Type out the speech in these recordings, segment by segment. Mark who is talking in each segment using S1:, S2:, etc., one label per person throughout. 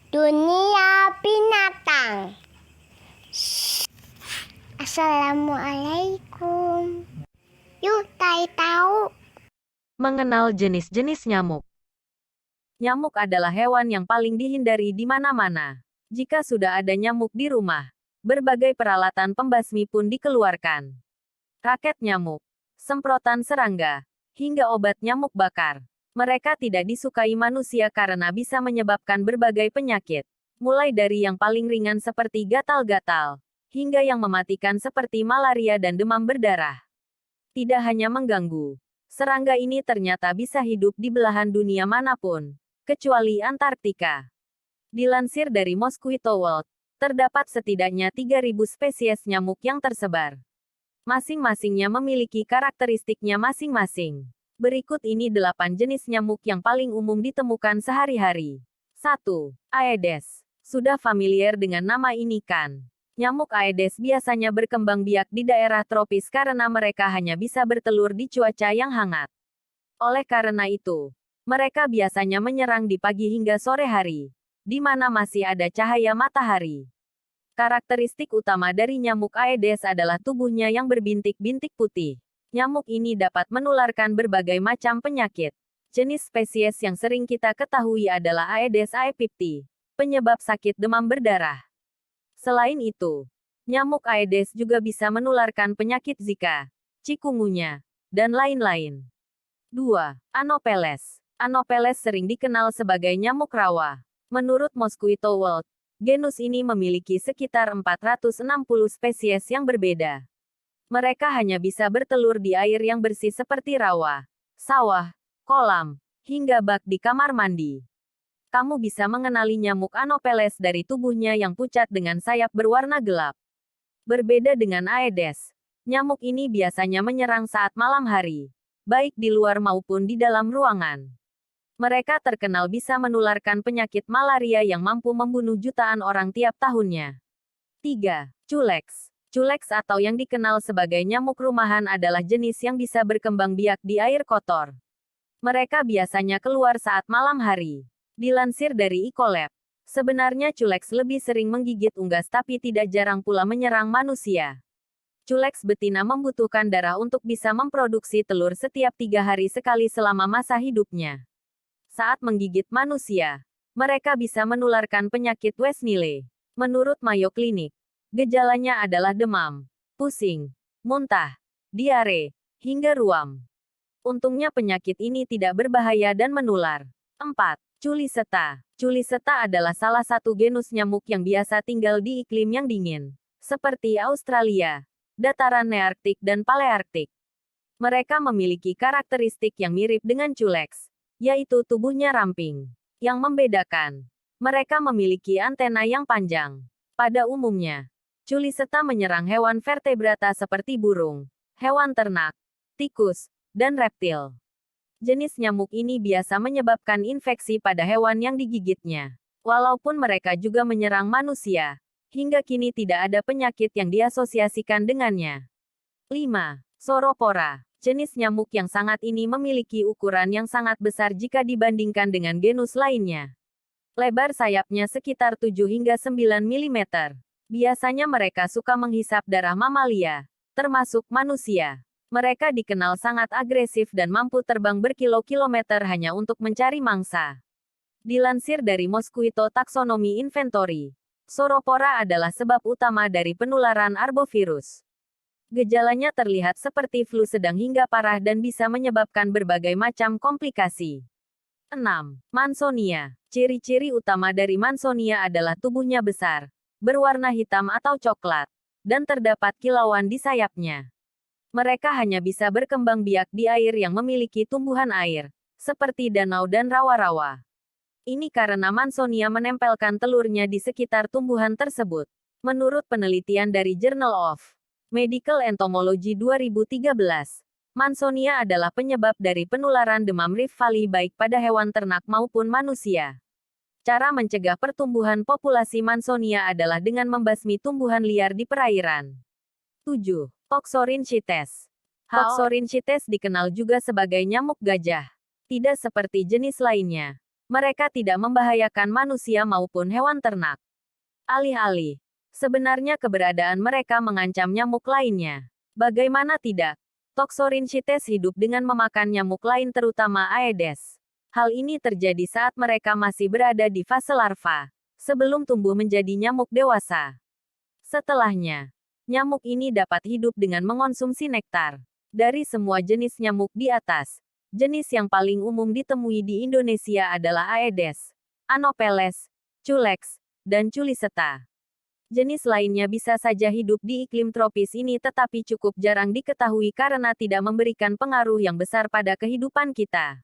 S1: Dunia binatang. Assalamualaikum. Yuk, tahu.
S2: Mengenal jenis-jenis nyamuk. Nyamuk adalah hewan yang paling dihindari di mana-mana. Jika sudah ada nyamuk di rumah, berbagai peralatan pembasmi pun dikeluarkan. Raket nyamuk, semprotan serangga, hingga obat nyamuk bakar. Mereka tidak disukai manusia karena bisa menyebabkan berbagai penyakit, mulai dari yang paling ringan seperti gatal-gatal, hingga yang mematikan seperti malaria dan demam berdarah. Tidak hanya mengganggu, serangga ini ternyata bisa hidup di belahan dunia manapun, kecuali Antartika. Dilansir dari Mosquito World, terdapat setidaknya 3.000 spesies nyamuk yang tersebar. Masing-masingnya memiliki karakteristiknya masing-masing. Berikut ini 8 jenis nyamuk yang paling umum ditemukan sehari-hari. 1. Aedes. Sudah familiar dengan nama ini kan? Nyamuk Aedes biasanya berkembang biak di daerah tropis karena mereka hanya bisa bertelur di cuaca yang hangat. Oleh karena itu, mereka biasanya menyerang di pagi hingga sore hari, di mana masih ada cahaya matahari. Karakteristik utama dari nyamuk Aedes adalah tubuhnya yang berbintik-bintik putih. Nyamuk ini dapat menularkan berbagai macam penyakit. Jenis spesies yang sering kita ketahui adalah Aedes aegypti, penyebab sakit demam berdarah. Selain itu, nyamuk Aedes juga bisa menularkan penyakit Zika, chikungunya, dan lain-lain. 2. Anopheles. Anopheles sering dikenal sebagai nyamuk rawa. Menurut Mosquito World, genus ini memiliki sekitar 460 spesies yang berbeda. Mereka hanya bisa bertelur di air yang bersih seperti rawa, sawah, kolam, hingga bak di kamar mandi. Kamu bisa mengenali nyamuk Anopheles dari tubuhnya yang pucat dengan sayap berwarna gelap. Berbeda dengan Aedes, nyamuk ini biasanya menyerang saat malam hari, baik di luar maupun di dalam ruangan. Mereka terkenal bisa menularkan penyakit malaria yang mampu membunuh jutaan orang tiap tahunnya. 3. Culex. Culex atau yang dikenal sebagai nyamuk rumahan adalah jenis yang bisa berkembang biak di air kotor. Mereka biasanya keluar saat malam hari. Dilansir dari Ecolab, sebenarnya Culex lebih sering menggigit unggas tapi tidak jarang pula menyerang manusia. Culex betina membutuhkan darah untuk bisa memproduksi telur setiap 3 hari sekali selama masa hidupnya. Saat menggigit manusia, mereka bisa menularkan penyakit West Nile. Menurut Mayo Clinic, gejalanya adalah demam, pusing, muntah, diare, hingga ruam. Untungnya penyakit ini tidak berbahaya dan menular. 4. Culiseta. Culiseta adalah salah satu genus nyamuk yang biasa tinggal di iklim yang dingin, seperti Australia, dataran nearktik dan palearktik. Mereka memiliki karakteristik yang mirip dengan Culex, yaitu tubuhnya ramping. Yang membedakan, mereka memiliki antena yang panjang. Pada umumnya, Culiseta menyerang hewan vertebrata seperti burung, hewan ternak, tikus, dan reptil. Jenis nyamuk ini biasa menyebabkan infeksi pada hewan yang digigitnya. Walaupun mereka juga menyerang manusia, hingga kini tidak ada penyakit yang diasosiasikan dengannya. 5. Sauropora. Jenis nyamuk yang sangat ini memiliki ukuran yang sangat besar jika dibandingkan dengan genus lainnya. Lebar sayapnya sekitar 7 hingga 9 mm. Biasanya mereka suka menghisap darah mamalia, termasuk manusia. Mereka dikenal sangat agresif dan mampu terbang berkilo-kilometer hanya untuk mencari mangsa. Dilansir dari Mosquito Taxonomy Inventory, Sauropora adalah sebab utama dari penularan arbovirus. Gejalanya terlihat seperti flu sedang hingga parah dan bisa menyebabkan berbagai macam komplikasi. 6. Mansonia. Ciri-ciri utama dari Mansonia adalah tubuhnya besar, berwarna hitam atau coklat, dan terdapat kilauan di sayapnya. Mereka hanya bisa berkembang biak di air yang memiliki tumbuhan air, seperti danau dan rawa-rawa. Ini karena Mansonia menempelkan telurnya di sekitar tumbuhan tersebut. Menurut penelitian dari Journal of Medical Entomology 2013, Mansonia adalah penyebab dari penularan demam Rift Valley baik pada hewan ternak maupun manusia. Cara mencegah pertumbuhan populasi Mansonia adalah dengan membasmi tumbuhan liar di perairan. 7. Toxorynchites. Toxorynchites dikenal juga sebagai nyamuk gajah. Tidak seperti jenis lainnya, Mereka tidak membahayakan manusia maupun hewan ternak. Alih-alih, sebenarnya keberadaan mereka mengancam nyamuk lainnya. Bagaimana tidak? Toxorynchites hidup dengan memakan nyamuk lain terutama Aedes. Hal ini terjadi saat mereka masih berada di fase larva, sebelum tumbuh menjadi nyamuk dewasa. Setelahnya, nyamuk ini dapat hidup dengan mengonsumsi nektar. Dari semua jenis nyamuk di atas, jenis yang paling umum ditemui di Indonesia adalah Aedes, Anopheles, Culex, dan Culiceta. Jenis lainnya bisa saja hidup di iklim tropis ini tetapi cukup jarang diketahui karena tidak memberikan pengaruh yang besar pada kehidupan kita.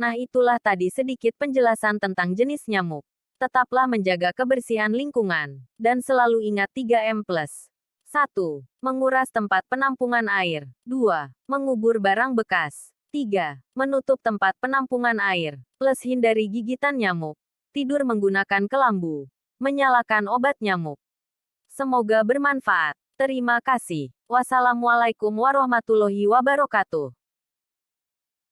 S2: Nah itulah tadi sedikit penjelasan tentang jenis nyamuk. Tetaplah menjaga kebersihan lingkungan, dan selalu ingat 3M+. 1. Menguras tempat penampungan air. 2. Mengubur barang bekas. 3. Menutup tempat penampungan air, plus hindari gigitan nyamuk. Tidur menggunakan kelambu. Menyalakan obat nyamuk. Semoga bermanfaat. Terima kasih. Wassalamualaikum warahmatullahi wabarakatuh.